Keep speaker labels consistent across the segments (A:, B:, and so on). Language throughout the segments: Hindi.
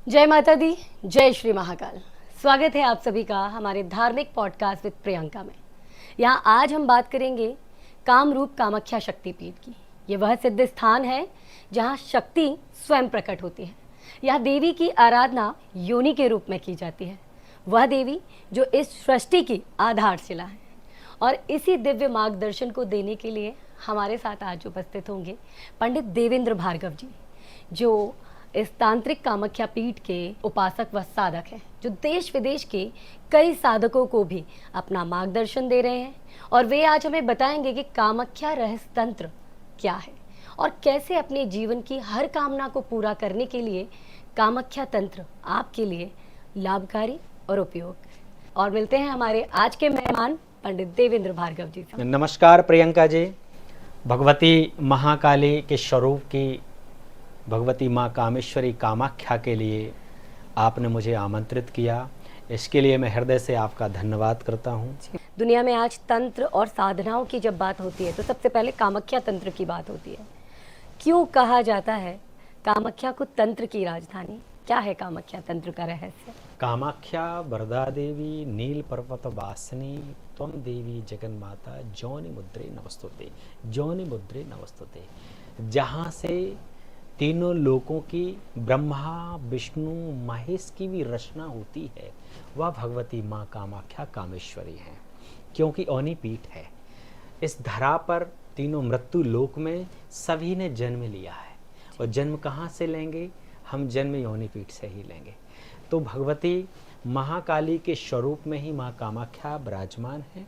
A: जय माता दी, जय श्री महाकाल। स्वागत है आप सभी का हमारे धार्मिक पॉडकास्ट विद प्रियंका में। यहाँ आज हम बात करेंगे कामरूप कामाख्या शक्तिपीठ की। ये वह सिद्ध स्थान है जहाँ शक्ति स्वयं प्रकट होती है। यह देवी की आराधना योनि के रूप में की जाती है। वह देवी जो इस सृष्टि की आधारशिला है। और इसी दिव्य मार्गदर्शन को देने के लिए हमारे साथ आज उपस्थित होंगे पंडित देवेंद्र भार्गव जी, जो इस तांत्रिक कामाख्या पीठ के उपासक व साधक हैं, जो देश विदेश के कई साधकों को भी अपना मार्गदर्शन दे रहे हैं। और वे आज हमें बताएंगे कि कामाख्या रहस्य तंत्र क्या है और कैसे अपने जीवन की हर कामना को पूरा करने के लिए कामाख्या तंत्र आपके लिए लाभकारी और उपयोग। और मिलते हैं हमारे आज के मेहमान पंडित देवेंद्र भार्गव जी से।
B: नमस्कार प्रियंका जी। भगवती महाकाली के स्वरूप की भगवती माँ कामेश्वरी कामाख्या के लिए आपने मुझे आमंत्रित किया, इसके लिए मैं हृदय से आपका धन्यवाद करता हूँ।
A: दुनिया में आज तंत्र और साधनाओं की जब बात होती है तो सबसे पहले कामाख्या तंत्र की बात होती है। क्यों कहा जाता है कामाख्या को तंत्र की राजधानी? क्या है कामाख्या तंत्र का रहस्य?
B: कामाख्या वरदा देवी नील पर्वत वासिनी त्वम देवी जगन माता जौनि मुद्रे नमस्तुते, जौनि मुद्रे नमस्तुते। जहाँ से तीनों लोकों की ब्रह्मा विष्णु महेश की भी रचना होती है, वह भगवती माँ कामाख्या कामेश्वरी हैं। क्योंकि औनी पीठ है, इस धरा पर तीनों मृत्यु लोक में सभी ने जन्म लिया है। और जन्म कहाँ से लेंगे? हम जन्म योनि पीठ से ही लेंगे। तो भगवती महाकाली के स्वरूप में ही माँ कामाख्या विराजमान है,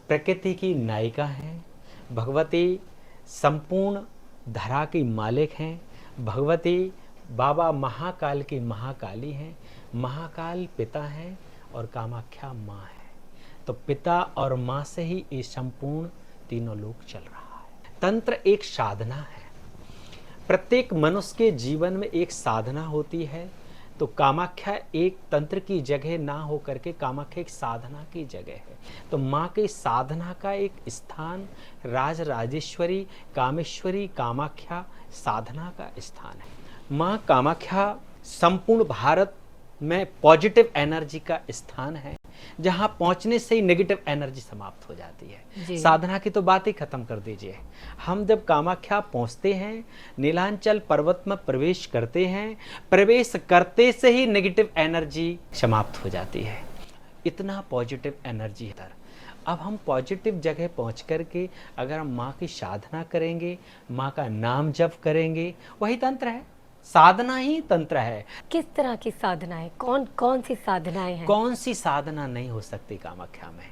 B: प्रकृति की नायिका हैं। भगवती संपूर्ण धरा की मालिक हैं। भगवती बाबा महाकाल की महाकाली हैं। महाकाल पिता हैं और कामाख्या माँ है। तो पिता और माँ से ही ये संपूर्ण तीनों लोक चल रहा है। तंत्र एक साधना है। प्रत्येक मनुष्य के जीवन में एक साधना होती है। तो कामाख्या एक तंत्र की जगह ना हो करके कामाख्या एक साधना की जगह है। तो माँ के साधना का एक स्थान राज राजेश्वरी कामेश्वरी कामाख्या साधना का स्थान है। माँ कामाख्या संपूर्ण भारत में पॉजिटिव एनर्जी का स्थान है, जहाँ पहुँचने से ही नेगेटिव एनर्जी समाप्त हो जाती है। साधना की तो बात ही खत्म कर दीजिए। हम जब कामाख्या पहुँचते हैं, नीलांचल पर्वत में प्रवेश करते हैं, प्रवेश करते से ही नेगेटिव एनर्जी समाप्त हो जाती है। इतना पॉजिटिव एनर्जी है। अब हम पॉजिटिव जगह पहुँच करके अगर हम माँ की साधना करेंगे, माँ का नाम जप करेंगे, वही तंत्र है। साधना ही तंत्र है।
A: किस तरह की साधनाएं, कौन कौन सी साधनाएं हैं?
B: कौन सी साधना नहीं हो सकती कामाख्या में?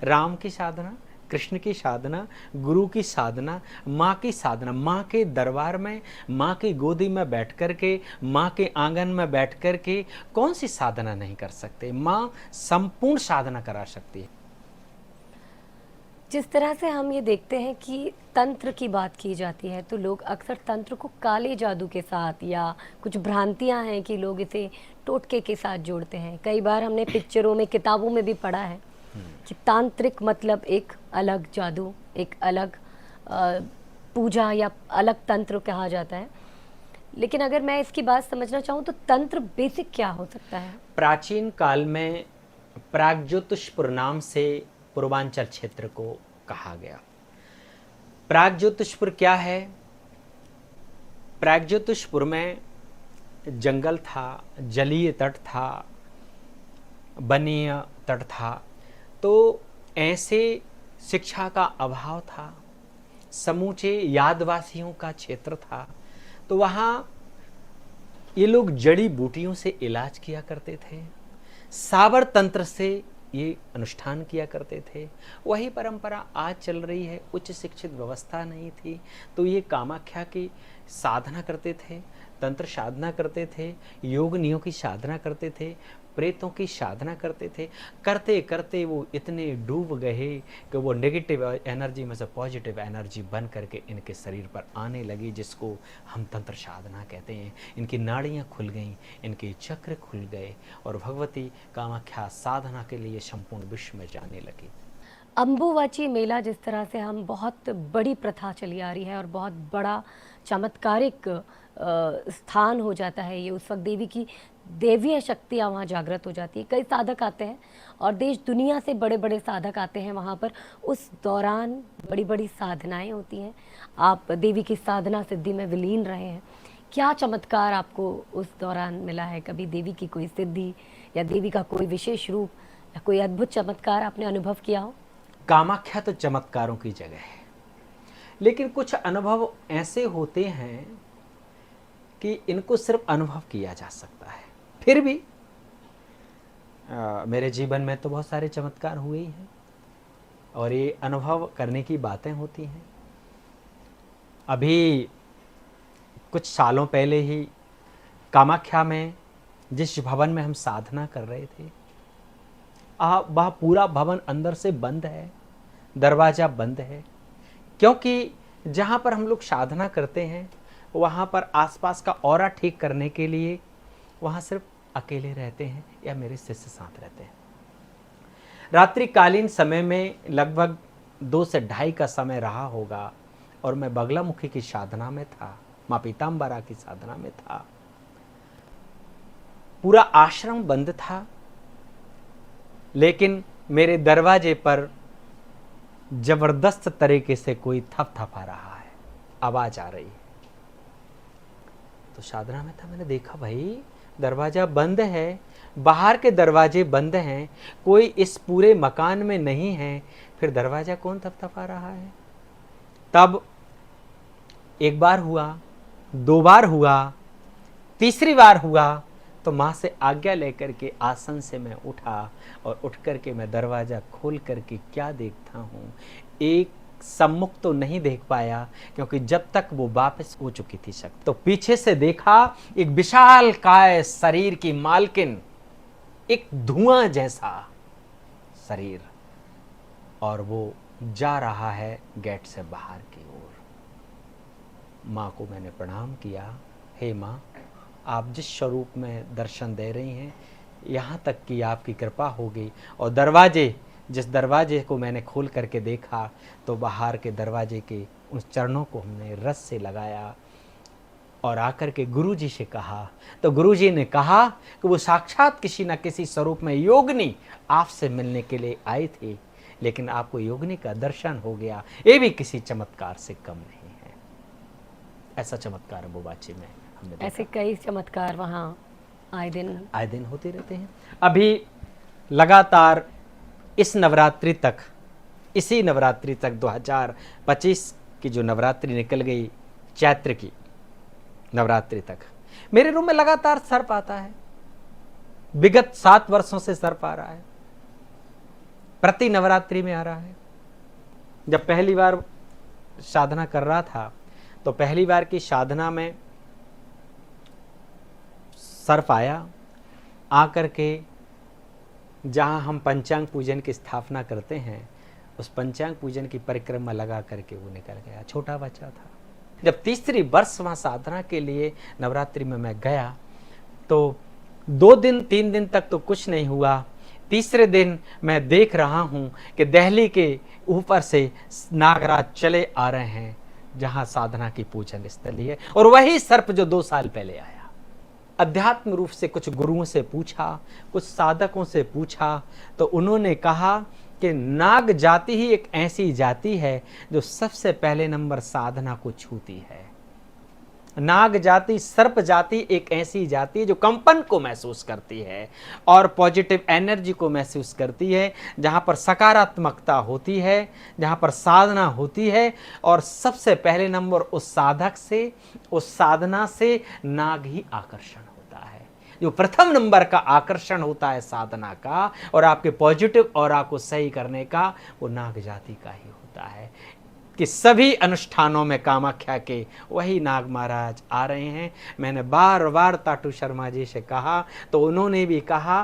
B: राम की साधना, कृष्ण की साधना, गुरु की साधना, माँ की साधना। माँ के दरबार में, माँ की गोदी में बैठ कर के, माँ के आंगन में बैठ कर के कौन सी साधना नहीं कर सकते? माँ संपूर्ण साधना करा सकती है।
A: जिस तरह से हम ये देखते हैं कि तंत्र की बात की जाती है तो लोग अक्सर तंत्र को काले जादू के साथ, या कुछ भ्रांतियां हैं कि लोग इसे टोटके के साथ जोड़ते हैं। कई बार हमने पिक्चरों में, किताबों में भी पढ़ा है कि तांत्रिक मतलब एक अलग जादू, एक अलग पूजा या अलग तंत्र कहा जाता है। लेकिन अगर मैं इसकी बात समझना चाहूँ तो तंत्र बेसिक क्या हो सकता है?
B: प्राचीन काल में प्रागज्योतिषपुर नाम से पूर्वांचल क्षेत्र को कहा गया। प्रागज्योतिषपुर क्या है? प्रागज्योतिषपुर में जंगल था, जलीय तट था, वनीय तट था। तो ऐसे शिक्षा का अभाव था, समूचे यादवासियों का क्षेत्र था। तो वहाँ ये लोग जड़ी बूटियों से इलाज किया करते थे, सावर तंत्र से ये अनुष्ठान किया करते थे। वही परंपरा आज चल रही है। उच्च शिक्षित व्यवस्था नहीं थी, तो ये कामाख्या की साधना करते थे, तंत्र साधना करते थे, योगिनियों की साधना करते थे, प्रेतों की साधना करते थे। करते करते वो इतने डूब गए कि वो नेगेटिव एनर्जी में से पॉजिटिव एनर्जी बन करके इनके शरीर पर आने लगी, जिसको हम तंत्र साधना कहते हैं। इनकी नाड़ियाँ खुल गईं, इनके चक्र खुल गए और भगवती कामाख्या साधना के लिए संपूर्ण विश्व में जाने लगी।
A: अम्बुवाची मेला जिस तरह से हम बहुत बड़ी प्रथा चली आ रही है और बहुत बड़ा चमत्कारिक स्थान हो जाता है ये, उस वक्त देवी की देवीय शक्तियाँ वहाँ जागृत हो जाती है। कई साधक आते हैं और देश दुनिया से बड़े बड़े साधक आते हैं वहाँ पर। उस दौरान बड़ी बड़ी साधनाएं होती हैं। आप देवी की साधना सिद्धि में विलीन रहे हैं। क्या चमत्कार आपको उस दौरान मिला है? कभी देवी की कोई सिद्धि या देवी का कोई विशेष रूप या कोई अद्भुत चमत्कार आपने अनुभव किया हो?
B: कामाख्या तो चमत्कारों की जगह है, लेकिन कुछ अनुभव ऐसे होते हैं कि इनको सिर्फ अनुभव किया जा सकता है। फिर भी मेरे जीवन में तो बहुत सारे चमत्कार हुए ही हैं और ये अनुभव करने की बातें होती हैं। अभी कुछ सालों पहले ही कामाख्या में जिस भवन में हम साधना कर रहे थे, वह पूरा भवन अंदर से बंद है, दरवाज़ा बंद है, क्योंकि जहाँ पर हम लोग साधना करते हैं वहाँ पर आसपास का ऑरा ठीक करने के लिए वहाँ सिर्फ अकेले रहते हैं या मेरे शिष्य साथ रहते हैं। रात्रिकालीन समय में लगभग 2 से 2:30 का समय रहा होगा और मैं बगलामुखी की साधना में था, माँ पीताम्बरा की साधना में था। पूरा आश्रम बंद था, लेकिन मेरे दरवाजे पर जबरदस्त तरीके से कोई थपथपा रहा है, आवाज आ रही है। तो साधना में था, मैंने देखा भाई दरवाजा बंद है, बाहर के दरवाजे बंद हैं, कोई इस पूरे मकान में नहीं है, फिर दरवाजा कौन थपथपा रहा है? तब एक बार हुआ, 2 बार हुआ, तीसरी बार हुआ तो माँ से आज्ञा लेकर के आसन से मैं उठा और उठ करके मैं दरवाज़ा खोल करके क्या देखता हूँ, एक सम्मुख तो नहीं देख पाया क्योंकि जब तक वो वापस हो चुकी थी शक्ति। तो पीछे से देखा एक विशाल काय शरीर की मालकिन, एक धुआं जैसा शरीर, और वो जा रहा है गेट से बाहर की ओर। माँ को मैंने प्रणाम किया, हे माँ, आप जिस स्वरूप में दर्शन दे रही हैं यहाँ तक कि आपकी कृपा होगी। और जिस दरवाजे को मैंने खोल करके देखा तो बाहर के दरवाजे के उस चरणों को हमने रस से लगाया और आकर के गुरुजी से कहा, तो गुरुजी ने कहा कि वो साक्षात किसी न किसी स्वरूप में योगिनी आपसे मिलने के लिए आई थी, लेकिन आपको योगिनी का दर्शन हो गया, ये भी किसी चमत्कार से कम नहीं है। ऐसा चमत्कार अम्बुवाची में हमने देखा।
A: ऐसे कई चमत्कार वहाँ आए दिन
B: होते रहते हैं। अभी लगातार इस नवरात्रि तक, इसी नवरात्रि तक 2025 की जो नवरात्रि निकल गई, चैत्र की नवरात्रि तक मेरे रूम में लगातार सर्प आता है। विगत 7 वर्षों से सर्प आ रहा है, प्रति नवरात्रि में आ रहा है। जब पहली बार साधना कर रहा था तो पहली बार की साधना में सर्प आया, आकर के जहाँ हम पंचांग पूजन की स्थापना करते हैं उस पंचांग पूजन की परिक्रमा लगा करके वो निकल गया। छोटा बच्चा था। जब तीसरी वर्ष वहाँ साधना के लिए नवरात्रि में मैं गया तो 2 दिन 3 दिन तक तो कुछ नहीं हुआ। तीसरे दिन मैं देख रहा हूँ कि दिल्ली के ऊपर से नागराज चले आ रहे हैं जहाँ साधना की पूजन स्थली है, और वही सर्प जो 2 साल पहले आया। अध्यात्म रूप से कुछ गुरुओं से पूछा, कुछ साधकों से पूछा, तो उन्होंने कहा कि नाग जाति ही एक ऐसी जाति है जो सबसे पहले नंबर साधना को छूती है। नाग जाति, सर्प जाति एक ऐसी जाति है जो कंपन को महसूस करती है और पॉजिटिव एनर्जी को महसूस करती है, जहाँ पर सकारात्मकता होती है, जहाँ पर साधना होती है, और सबसे पहले नंबर उस साधक से, उस साधना से नाग ही आकर्षण होता है। जो प्रथम नंबर का आकर्षण होता है साधना का और आपके पॉजिटिव ऑरा को सही करने का, वो नाग जाति का ही होता है। कि सभी अनुष्ठानों में कामाख्या के वही नाग महाराज आ रहे हैं। मैंने बार बार ताटू शर्मा जी से कहा तो उन्होंने भी कहा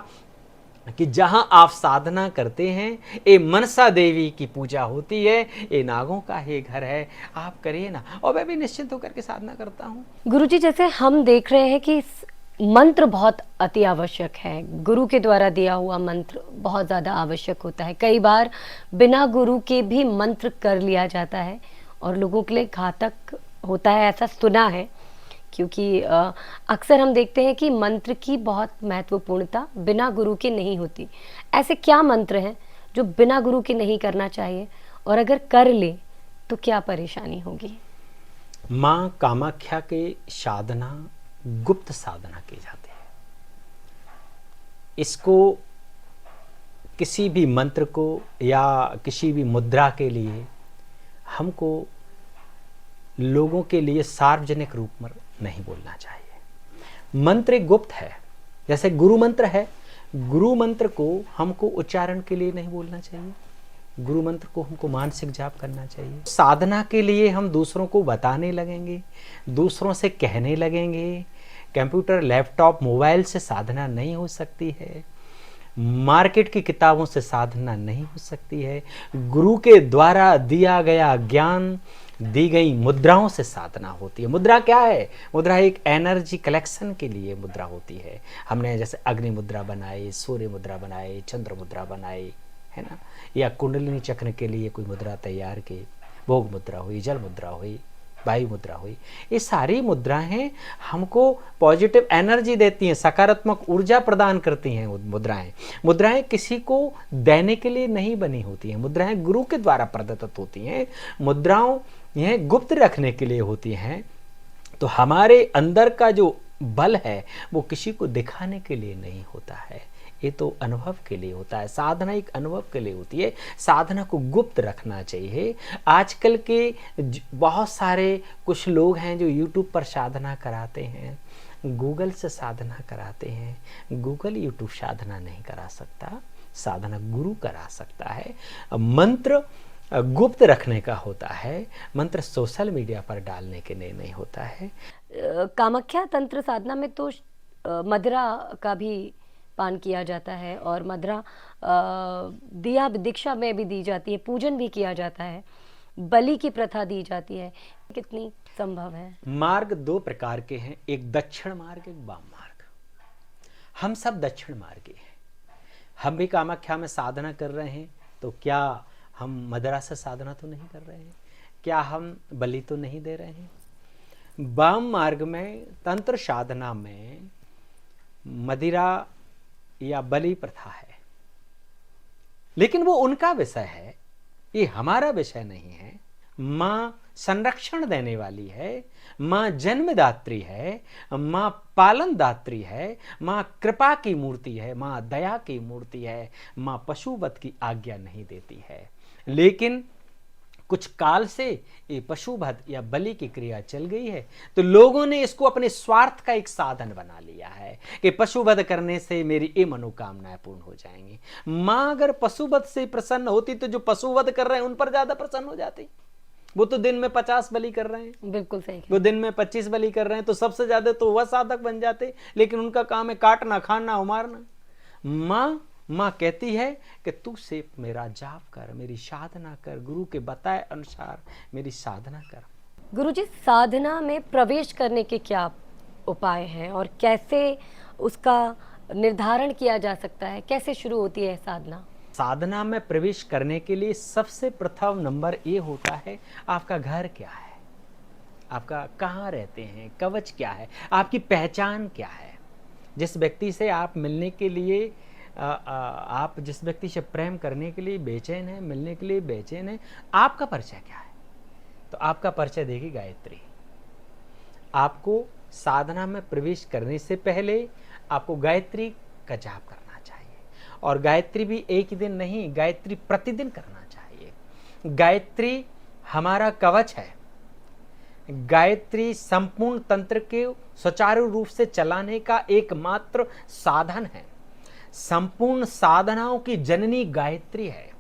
B: कि जहां आप साधना करते हैं ये मनसा देवी की पूजा होती है, ये नागों का ही घर है, आप करिए ना। और मैं भी निश्चिंत होकर के साधना करता हूँ।
A: गुरुजी, जैसे हम देख रहे हैं कि मंत्र बहुत अति आवश्यक है, गुरु के द्वारा दिया हुआ मंत्र बहुत ज़्यादा आवश्यक होता है। कई बार बिना गुरु के भी मंत्र कर लिया जाता है और लोगों के लिए घातक होता है, ऐसा सुना है। क्योंकि अक्सर हम देखते हैं कि मंत्र की बहुत महत्वपूर्णता बिना गुरु के नहीं होती। ऐसे क्या मंत्र हैं जो बिना गुरु के नहीं करना चाहिए, और अगर कर ले तो क्या परेशानी होगी?
B: माँ कामाख्या के साधना गुप्त साधना की जाती है। इसको किसी भी मंत्र को या किसी भी मुद्रा के लिए हमको लोगों के लिए सार्वजनिक रूप में नहीं बोलना चाहिए। मंत्र एक गुप्त है, जैसे गुरु मंत्र है। गुरु मंत्र को हमको उच्चारण के लिए नहीं बोलना चाहिए। गुरु मंत्र को हमको मानसिक जाप करना चाहिए। साधना के लिए हम दूसरों को बताने लगेंगे, दूसरों से कहने लगेंगे। कंप्यूटर, लैपटॉप, मोबाइल से साधना नहीं हो सकती है। मार्केट की किताबों से साधना नहीं हो सकती है। गुरु के द्वारा दिया गया ज्ञान, दी गई मुद्राओं से साधना होती है। मुद्रा क्या है? मुद्रा एक एनर्जी कलेक्शन के लिए मुद्रा होती है। हमने जैसे अग्नि मुद्रा बनाई, सूर्य मुद्रा बनाई, चंद्र मुद्रा बनाई, है ना, या कुंडलिनी चक्र के लिए कोई मुद्रा तैयार की, भोग मुद्रा हुई, जल मुद्रा हुई, वायु मुद्रा हुई। ये सारी मुद्राएं हमको पॉजिटिव एनर्जी देती हैं, सकारात्मक ऊर्जा प्रदान करती हैं। मुद्राएं किसी को देने के लिए नहीं बनी होती हैं। मुद्राएं गुरु के द्वारा प्रदत्त होती हैं। मुद्राओं यह गुप्त रखने के लिए होती हैं। तो हमारे अंदर का जो बल है वो किसी को दिखाने के लिए नहीं होता है, ये तो अनुभव के लिए होता है। साधना एक अनुभव के लिए होती है। साधना को गुप्त रखना चाहिए। आजकल के बहुत सारे कुछ लोग हैं जो यूट्यूब पर साधना कराते हैं, गूगल से साधना कराते हैं। गूगल यूट्यूब साधना नहीं करा सकता, साधना गुरु करा सकता है। मंत्र गुप्त रखने का होता है, मंत्र सोशल मीडिया पर डालने के लिए नहीं होता है।
A: कामाख्या तंत्र साधना में तो मदिरा का भी पान किया जाता है, और मदिरा दिया दीक्षा में भी दी जाती है, पूजन भी किया जाता है, बलि की प्रथा दी जाती है। कितनी संभव है?
B: मार्ग दो प्रकार के हैं, एक दक्षिण मार्ग, एक वाम मार्ग। हम सब दक्षिण मार्गी हैं। हम भी कामाख्या में साधना कर रहे हैं, तो क्या हम मदिरा से साधना तो नहीं कर रहे हैं? क्या हम बलि तो नहीं दे रहे हैं? वाम मार्ग में, तंत्र साधना में मदिरा या बलि प्रथा है, लेकिन वो उनका विषय है, ये हमारा विषय नहीं है। माँ संरक्षण देने वाली है, माँ जन्मदात्री है, माँ पालनदात्री है, माँ कृपा की मूर्ति है, माँ दया की मूर्ति है। माँ पशुवध की आज्ञा नहीं देती है। लेकिन कुछ काल से ये पशुवध या बलि की क्रिया चल गई है, तो लोगों ने इसको अपने स्वार्थ का एक साधन बना लिया है कि पशुवध करने से मेरी ये मनोकामनाएं पूर्ण हो जाएंगी। माँ अगर पशुवध से प्रसन्न होती तो जो पशुवध कर रहे हैं उन पर ज्यादा प्रसन्न हो जाती। वो तो दिन में 50 बलि कर रहे हैं,
A: बिल्कुल सही।
B: वो दिन में 25 बलि कर रहे हैं, तो सबसे ज्यादा तो वह साधक बन जाते, लेकिन उनका काम है काटना, खाना और मारना। माँ कहती है कि तू सिर्फ मेरा जाप कर, मेरी साधना कर, गुरु के बताए अनुसार मेरी साधना कर।
A: गुरुजी, साधना में प्रवेश करने के क्या उपाय हैं और कैसे उसका निर्धारण किया जा सकता है? कैसे शुरू होती है साधना?
B: साधना में प्रवेश करने के लिए सबसे प्रथम नंबर ये होता है, आपका घर क्या है, आपका कहाँ रहते हैं, कवच क्या है, आपकी पहचान क्या है। जिस व्यक्ति से आप मिलने के लिए आप जिस व्यक्ति से प्रेम करने के लिए बेचैन है, मिलने के लिए बेचैन है, आपका परिचय क्या है? तो आपका परिचय देगी गायत्री। आपको साधना में प्रवेश करने से पहले आपको गायत्री का जाप करना चाहिए, और गायत्री भी एक ही दिन नहीं, गायत्री प्रतिदिन करना चाहिए। गायत्री हमारा कवच है। गायत्री संपूर्ण तंत्र के सुचारू रूप से चलाने का एकमात्र साधन है। संपूर्ण साधनाओं की जननी गायत्री है।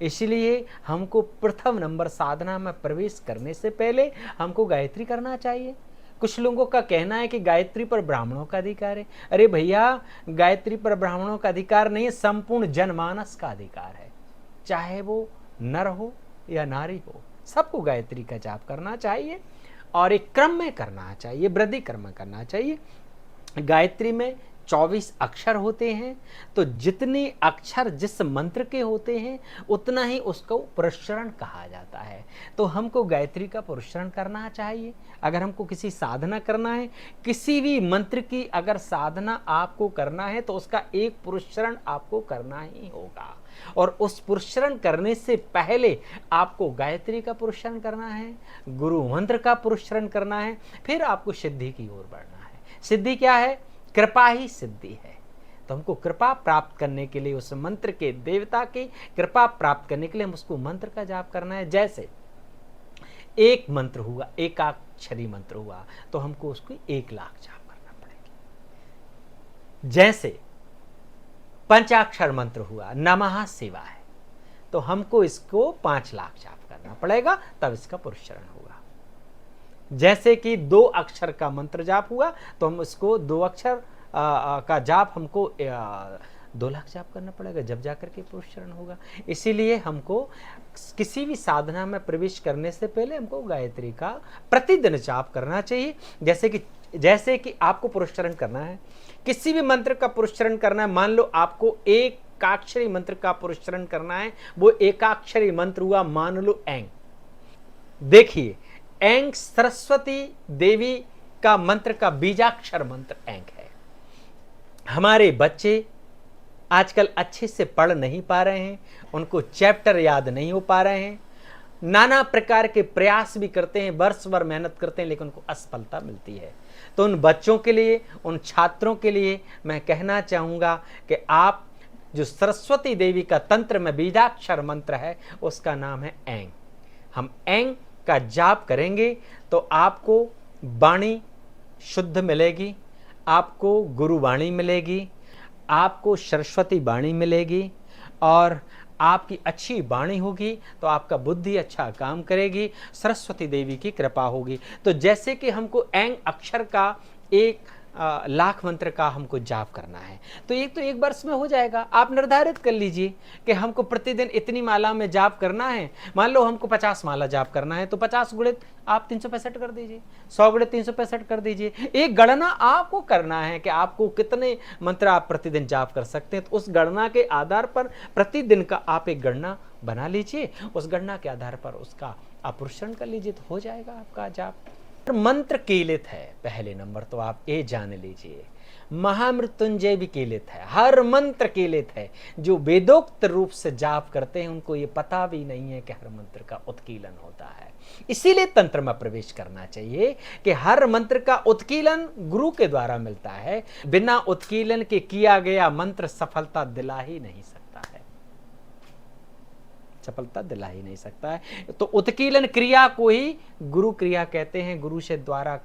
B: इसलिए हमको प्रथम नंबर साधना में प्रवेश करने से पहले हमको गायत्री करना चाहिए। कुछ लोगों का कहना है कि गायत्री पर ब्राह्मणों का अधिकार है। अरे भैया, गायत्री पर ब्राह्मणों का अधिकार नहीं है, संपूर्ण जनमानस का अधिकार है। चाहे वो नर हो या नारी हो, सबको गायत्री का जाप करना चाहिए, और एक क्रम में करना चाहिए, वृद्धि क्रम में करना चाहिए। गायत्री में 24 अक्षर होते हैं, तो जितने अक्षर जिस मंत्र के होते हैं उतना ही उसको पुरस्चरण कहा जाता है। तो हमको गायत्री का पुरस्चरण करना चाहिए। अगर हमको किसी साधना करना है, किसी भी मंत्र की अगर साधना आपको करना है, तो उसका एक पुरस्चरण आपको करना ही होगा। और उस पुरस्चरण करने से पहले आपको गायत्री का पुरस्चरण करना है, गुरु मंत्र का पुरस्चरण करना है, फिर आपको सिद्धि की ओर बढ़ना है। सिद्धि क्या है? कृपा ही सिद्धि है। तो हमको कृपा प्राप्त करने के लिए, उस मंत्र के देवता की कृपा प्राप्त करने के लिए हम उसको मंत्र का जाप करना है। जैसे एक मंत्र हुआ, एकाक्षरी मंत्र हुआ, तो हमको उसको 1 लाख जाप करना पड़ेगा। जैसे पंचाक्षर मंत्र हुआ, नमः शिवाय, तो हमको इसको 5 लाख जाप करना पड़ेगा, तब इसका पुरस्चरण होगा। जैसे कि 2 अक्षर का मंत्र जाप हुआ, तो हम इसको 2 अक्षर का जाप हमको 2 लाख जाप करना पड़ेगा, जब जाकर के पुरस्चरण होगा। इसीलिए हमको किसी भी साधना में प्रवेश करने से पहले हमको गायत्री का प्रतिदिन जाप करना चाहिए। जैसे कि आपको पुरस्चरण करना है, किसी भी मंत्र का पुरस्चरण करना है, मान लो आपको एकाक्षरी मंत्र का पुरस्चरण करना है, वो एकाक्षरी मंत्र हुआ, मान लो ऐंग। देखिए, ऐंग सरस्वती देवी का मंत्र का बीजाक्षर मंत्र ऐंग है। हमारे बच्चे आजकल अच्छे से पढ़ नहीं पा रहे हैं, उनको चैप्टर याद नहीं हो पा रहे हैं, नाना प्रकार के प्रयास भी करते हैं, वर्ष भर मेहनत करते हैं, लेकिन उनको असफलता मिलती है। तो उन बच्चों के लिए, उन छात्रों के लिए मैं कहना चाहूँगा कि आप जो सरस्वती देवी का तंत्र में बीजाक्षर मंत्र है, उसका नाम है ऐंग। हम ऐंग का जाप करेंगे तो आपको वाणी शुद्ध मिलेगी, आपको गुरुवाणी मिलेगी, आपको सरस्वती वाणी मिलेगी, और आपकी अच्छी वाणी होगी तो आपका बुद्धि अच्छा काम करेगी, सरस्वती देवी की कृपा होगी। तो जैसे कि हमको ऐंग अक्षर का 1 लाख मंत्र का हमको जाप करना है, तो एक वर्ष में हो जाएगा। आप निर्धारित कर लीजिए कि हमको प्रतिदिन इतनी माला में जाप करना है। मान लो हमको 50 माला जाप करना है, तो 50 गुणित आप 365 कर दीजिए, 100 गुणित 365 कर दीजिए। एक गणना आपको करना है कि आपको कितने मंत्र आप प्रतिदिन जाप कर सकते हैं। तो उस गणना के आधार पर प्रतिदिन का आप एक गणना बना लीजिए, उस गणना के आधार पर उसका आप पुरस्चरण कर लीजिए, तो हो जाएगा आपका जाप। मंत्र कीलित है, पहले नंबर तो आप ये जान लीजिए। महामृत्युंजय भी कीलित है, हर मंत्र कीलित है। जो वेदोक्त रूप से जाप करते हैं उनको ये पता भी नहीं है कि हर मंत्र का उत्कीलन होता है। इसीलिए तंत्र में प्रवेश करना चाहिए कि हर मंत्र का उत्कीलन गुरु के द्वारा मिलता है। बिना उत्कीलन के किया गया मंत्र सफलता दिला ही नहीं सकता है, सफलता दिला ही नहीं सकता है। तो उत्कीलन क्रिया को ही गुरु क्रिया कहते हैं। गुरु से द्वारा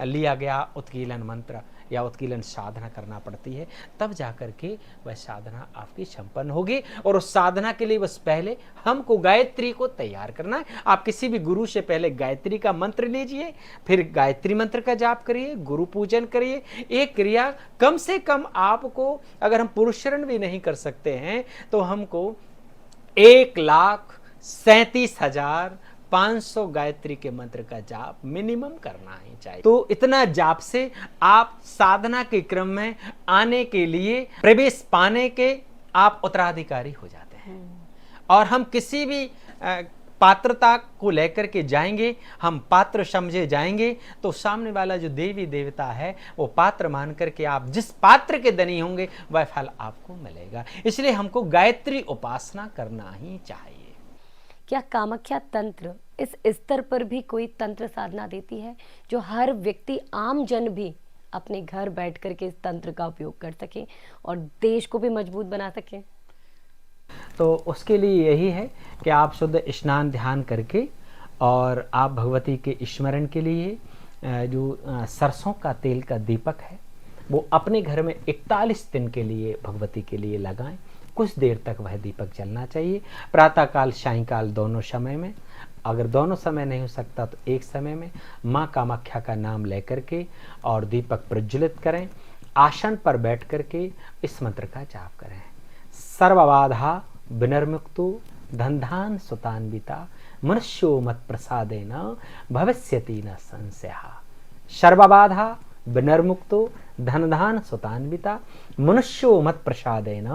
B: लिया गया उत्कीलन मंत्र या उत्कीलन साधना करना पड़ती है, तब जाकर के वह साधना आपकी संपन्न होगी। और उस साधना के लिए बस पहले हमको गायत्री को तैयार करना है। आप किसी भी गुरु से पहले गायत्री का मंत्र लीजिए, फिर गायत्री मंत्र का जाप करिए, गुरु पूजन करिए। एक क्रिया कम से कम आपको, अगर हम पुरस्चरण भी नहीं कर सकते हैं, तो हमको 1,37,500 गायत्री के मंत्र का जाप मिनिमम करना ही चाहिए। तो इतना जाप से आप साधना के क्रम में आने के लिए, प्रवेश पाने के आप उत्तराधिकारी हो जाते हैं। और हम किसी भी पात्रता को लेकर के जाएंगे, हम पात्र समझे जाएंगे, तो सामने वाला जो देवी देवता है वो पात्र मान करके आप जिस पात्र के धनी होंगे वह फल आपको मिलेगा। इसलिए हमको गायत्री उपासना करना ही चाहिए।
A: क्या कामाख्या तंत्र इस स्तर पर भी कोई तंत्र साधना देती है जो हर व्यक्ति, आम जन भी अपने घर बैठ करके इस तंत्र का उपयोग कर सके और देश को भी मजबूत बना सके?
B: तो उसके लिए यही है कि आप शुद्ध स्नान ध्यान करके, और आप भगवती के स्मरण के लिए जो सरसों का तेल का दीपक है वो अपने घर में 41 दिन के लिए भगवती के लिए लगाएं। कुछ देर तक वह दीपक जलना चाहिए, प्रातःकाल सायंकाल दोनों समय में। अगर दोनों समय नहीं हो सकता तो एक समय में माँ कामाख्या का नाम लेकर के और दीपक प्रज्वलित करें। आसन पर बैठ करके इस मंत्र का जाप करें। सर्वबाधा विनिर्मुक्तो धनधान सुतान्विता मनुष्यो मत प्रसादेन भविष्यति न संशयः। सर्वबाधा विनिर्मुक्तो धन धान सुतान्विता मनुष्यो मत प्रसादेन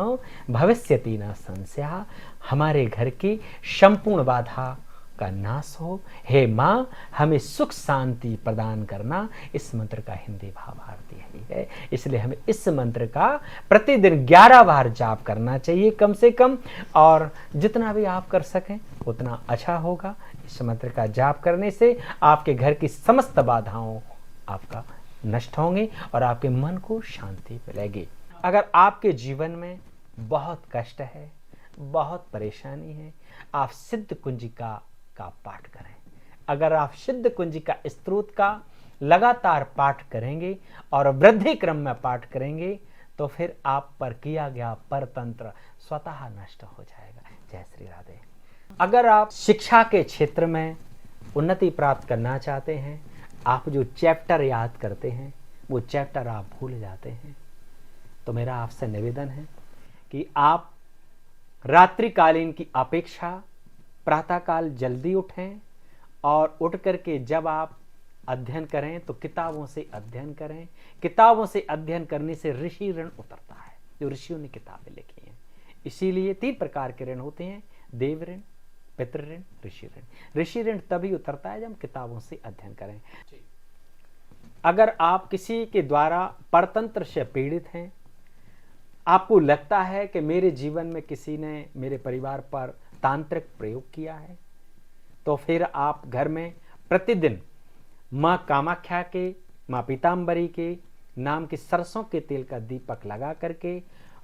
B: भविष्यति न संशय। हमारे घर की संपूर्ण बाधा का नाश हो। हे माँ, हमें सुख शांति प्रदान करना। इस मंत्र का हिंदी भावार्थ यही है। इसलिए हमें इस मंत्र का प्रतिदिन 11 बार जाप करना चाहिए कम से कम, और जितना भी आप कर सकें उतना अच्छा होगा। इस मंत्र का जाप करने से आपके घर की समस्त बाधाओं आपका नष्ट होंगी और आपके मन को शांति मिलेगी। अगर आपके जीवन में बहुत कष्ट है, बहुत परेशानी है, आप सिद्ध कुंजिका का पाठ करें। अगर आप सिद्ध कुंजिका स्तोत्र का लगातार पाठ करेंगे और वृद्धि क्रम में पाठ करेंगे तो फिर आप पर किया गया परतंत्र स्वतः नष्ट हो जाएगा। जय श्री राधे। अगर आप शिक्षा के क्षेत्र में उन्नति प्राप्त करना चाहते हैं, आप जो चैप्टर याद करते हैं वो चैप्टर आप भूल जाते हैं, तो मेरा आपसे निवेदन है कि आप रात्रिकालीन की अपेक्षा प्रातःकाल जल्दी उठें और उठ करके जब आप अध्ययन करें तो किताबों से अध्ययन करें। किताबों से अध्ययन करने से ऋषि ऋण उतरता है, जो ऋषियों ने किताबें लिखी हैं। इसीलिए 3 प्रकार के ऋण होते हैं, देव ऋण, पितृ ऋण, ऋषि ऋण। ऋषि ऋण तभी उतरता है जब हम किताबों से अध्ययन करें। अगर आप किसी के द्वारा परतंत्र से पीड़ित हैं, आपको लगता है कि मेरे जीवन में किसी ने मेरे परिवार पर तांत्रिक प्रयोग किया है, तो फिर आप घर में प्रतिदिन माँ कामाख्या के, माँ पीताम्बरी के नाम के सरसों के तेल का दीपक लगा करके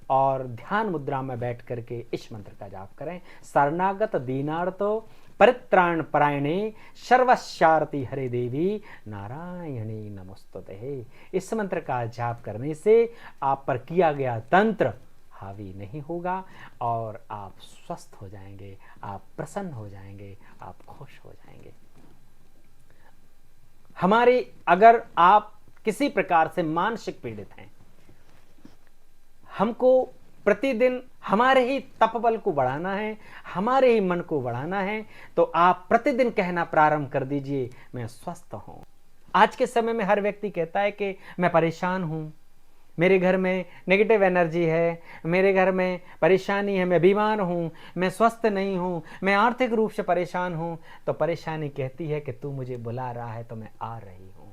B: और ध्यान मुद्रा में बैठ करके इस मंत्र का जाप करें। शरणागत दीनार्तो परित्राण परायणे सर्वस्यार्ति हरे देवी नारायणी नमोस्तुते। इस मंत्र का जाप करने से आप पर किया गया तंत्र हावी नहीं होगा और आप स्वस्थ हो जाएंगे, आप प्रसन्न हो जाएंगे, आप खुश हो जाएंगे। अगर आप किसी प्रकार से मानसिक पीड़ित हैं, हमको प्रतिदिन हमारे ही तपबल को बढ़ाना है, हमारे ही मन को बढ़ाना है, तो आप प्रतिदिन कहना प्रारंभ कर दीजिए, मैं स्वस्थ हूं। आज के समय में हर व्यक्ति कहता है कि मैं परेशान हूं, मेरे घर में नेगेटिव एनर्जी है, मेरे घर में परेशानी है, मैं बीमार हूँ, मैं स्वस्थ नहीं हूँ, मैं आर्थिक रूप से परेशान हूँ। तो परेशानी कहती है कि तू मुझे बुला रहा है तो मैं आ रही हूँ।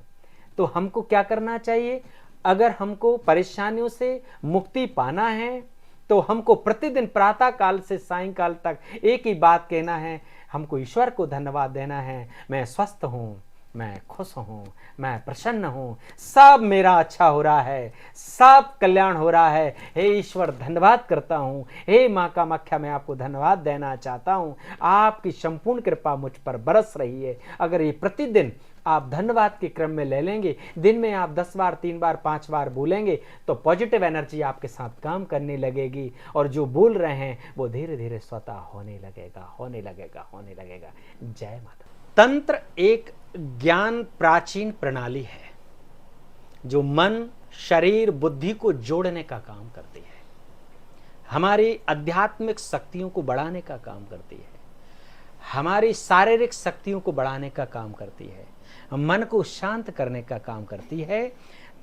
B: तो हमको क्या करना चाहिए? अगर हमको परेशानियों से मुक्ति पाना है तो हमको प्रतिदिन प्रातः काल से सायंकाल तक एक ही बात कहना है, हमको ईश्वर को धन्यवाद देना है, मैं स्वस्थ हूँ, मैं खुश हूँ, मैं प्रसन्न हूँ, सब मेरा अच्छा हो रहा है, सब कल्याण हो रहा है। हे ईश्वर धन्यवाद करता हूँ, हे माँ कामाख्या मैं आपको धन्यवाद देना चाहता हूँ, आपकी संपूर्ण कृपा मुझ पर बरस रही है। अगर ये प्रतिदिन आप धन्यवाद के क्रम में ले लेंगे, दिन में आप 10 बार, 3 बार, 5 बार बोलेंगे तो पॉजिटिव एनर्जी आपके साथ काम करने लगेगी और जो बोल रहे हैं वो धीरे धीरे स्वतः होने लगेगा, होने लगेगा, होने लगेगा। जय माता। तंत्र एक ज्ञान प्राचीन प्रणाली है जो मन, शरीर, बुद्धि को जोड़ने का काम करती है, हमारी आध्यात्मिक शक्तियों को बढ़ाने का काम करती है, हमारी शारीरिक शक्तियों को बढ़ाने का काम करती है, मन को शांत करने का काम करती है।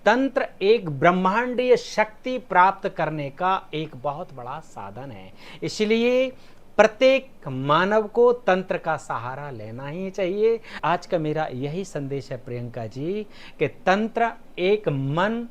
B: तंत्र एक ब्रह्मांडीय शक्ति प्राप्त करने का एक बहुत बड़ा साधन है। इसलिए प्रत्येक मानव को तंत्र का सहारा लेना ही चाहिए। आज का मेरा यही संदेश है प्रियंका जी कि तंत्र एक मन,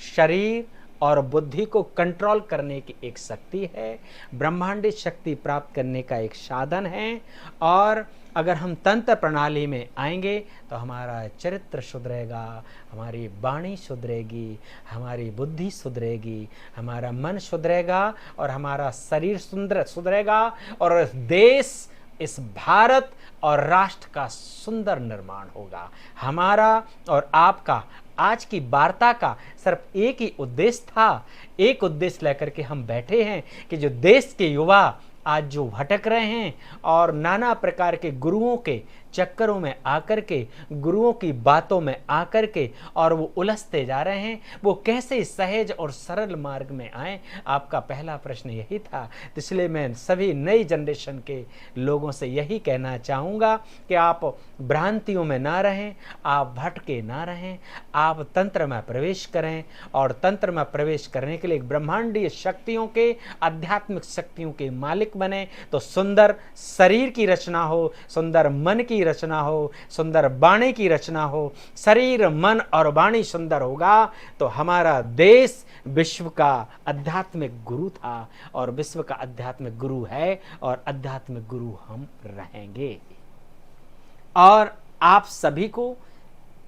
B: शरीर और बुद्धि को कंट्रोल करने की एक शक्ति है, ब्रह्मांडिक शक्ति प्राप्त करने का एक साधन है। और अगर हम तंत्र प्रणाली में आएंगे तो हमारा चरित्र सुधरेगा, हमारी वाणी सुधरेगी, हमारी बुद्धि सुधरेगी, हमारा मन सुधरेगा और हमारा शरीर सुधरेगा और देश, इस भारत और राष्ट्र का सुंदर निर्माण होगा। हमारा और आपका आज की वार्ता का सिर्फ एक ही उद्देश्य था, एक उद्देश्य लेकर के हम बैठे हैं कि जो देश के युवा आज जो भटक रहे हैं और नाना प्रकार के गुरुओं के चक्करों में आकर के, गुरुओं की बातों में आकर के और वो उलझते जा रहे हैं, वो कैसे सहज और सरल मार्ग में आए। आपका पहला प्रश्न यही था। इसलिए मैं सभी नई जनरेशन के लोगों से यही कहना चाहूँगा कि आप भ्रांतियों में ना रहें, आप भटके ना रहें, आप तंत्र में प्रवेश करें और तंत्र में प्रवेश करने के लिए ब्रह्मांडीय शक्तियों के, आध्यात्मिक शक्तियों के मालिक बने। तो सुंदर शरीर की रचना हो, सुंदर मन की रचना हो, सुंदर वाणी की रचना हो, शरीर मन और वाणी सुंदर होगा तो हमारा देश विश्व का आध्यात्मिक गुरु था और विश्व का आध्यात्मिक गुरु है और आध्यात्मिक गुरु हम रहेंगे। और आप सभी को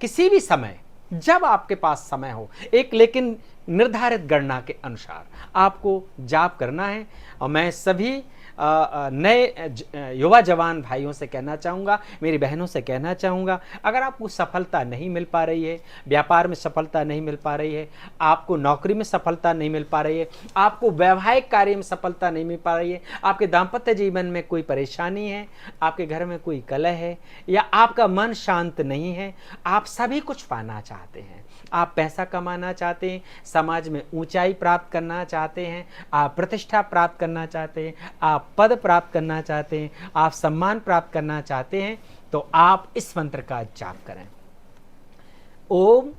B: किसी भी समय, जब आपके पास समय हो, एक लेकिन निर्धारित गणना के अनुसार आपको जाप करना है। और मैं सभी नए युवा जवान भाइयों से कहना चाहूँगा, मेरी बहनों से कहना चाहूँगा, अगर आपको सफलता नहीं मिल पा रही है, व्यापार में सफलता नहीं मिल पा रही है, आपको नौकरी में सफलता नहीं मिल पा रही है, आपको वैवाहिक कार्य में सफलता नहीं मिल पा रही है, आपके दाम्पत्य जीवन में कोई परेशानी है, आपके घर में कोई कलह है या आपका मन शांत नहीं है, आप सभी कुछ पाना चाहते हैं, आप पैसा कमाना चाहते हैं, समाज में ऊंचाई प्राप्त करना चाहते हैं, आप प्रतिष्ठा प्राप्त करना चाहते हैं, आप पद प्राप्त करना चाहते हैं, आप सम्मान प्राप्त करना चाहते हैं, तो आप इस मंत्र का जाप करें। ओम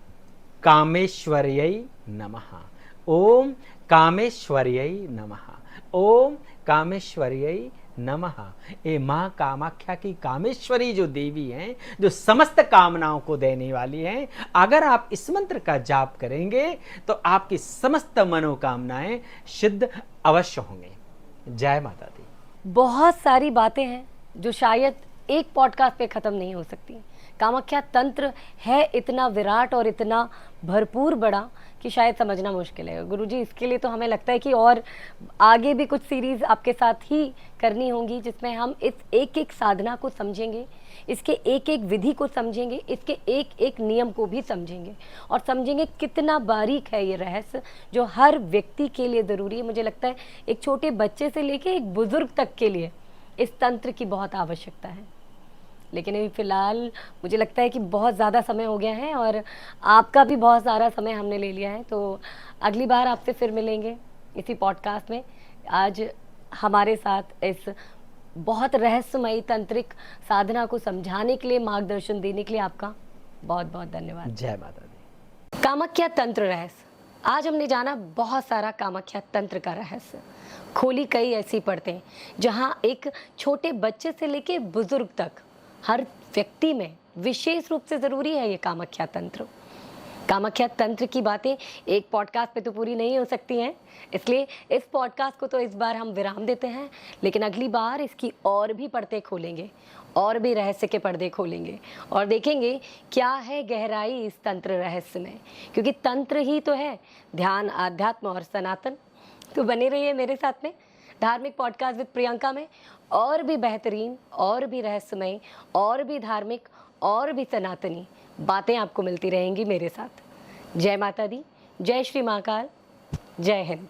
B: कामेश्वर्यै नमः, ओम कामेश्वर्यै नमः, ओम कामेश्वर्यै नमः। ये माँ कामाख्या की कामेश्वरी जो देवी हैं, जो समस्त कामनाओं को देने वाली हैं, अगर आप इस मंत्र का जाप करेंगे तो आपकी समस्त मनोकामनाएं सिद्ध अवश्य होंगे। जय माता दी।
A: बहुत सारी बातें हैं जो शायद एक पॉडकास्ट पे ख़त्म नहीं हो सकती। कामाख्या तंत्र है इतना विराट और इतना भरपूर बड़ा कि शायद समझना मुश्किल है। गुरुजी, इसके लिए तो हमें लगता है कि और आगे भी कुछ सीरीज़ आपके साथ ही करनी होंगी, जिसमें हम इस एक एक साधना को समझेंगे, इसके एक एक विधि को समझेंगे, इसके एक एक नियम को भी समझेंगे और समझेंगे कितना बारीक है ये रहस्य जो हर व्यक्ति के लिए ज़रूरी है। मुझे लगता है एक छोटे बच्चे से लेके एक बुज़ुर्ग तक के लिए इस तंत्र की बहुत आवश्यकता है। लेकिन अभी फ़िलहाल मुझे लगता है कि बहुत ज़्यादा समय हो गया है और आपका भी बहुत सारा समय हमने ले लिया है, तो अगली बार आपसे फिर मिलेंगे इसी पॉडकास्ट में। आज हमारे साथ इस बहुत रहस्यमयी तंत्रिक साधना को समझाने के लिए, मार्गदर्शन देने के लिए आपका बहुत बहुत धन्यवाद।
B: जय माता दी।
A: कामाख्या तंत्र रहस्य, आज हमने जाना बहुत सारा कामाख्या तंत्र का रहस्य। खोली कई ऐसी पड़ते जहाँ एक छोटे बच्चे से लेके बुजुर्ग तक हर व्यक्ति में विशेष रूप से ज़रूरी है ये कामाख्या तंत्र। कामाख्या तंत्र की बातें एक पॉडकास्ट पे तो पूरी नहीं हो सकती हैं, इसलिए इस पॉडकास्ट को तो इस बार हम विराम देते हैं, लेकिन अगली बार इसकी और भी पर्दे खोलेंगे, और भी रहस्य के पर्दे खोलेंगे और देखेंगे क्या है गहराई इस तंत्र रहस्य में, क्योंकि तंत्र ही तो है ध्यान, आध्यात्म और सनातन। तो बने रहिए मेरे साथ में धार्मिक पॉडकास्ट विद प्रियंका में, और भी बेहतरीन, और भी रहस्यमय, और भी धार्मिक, और भी सनातनी बातें आपको मिलती रहेंगी मेरे साथ। जय माता दी, जय श्री महाकाल, जय हिंद।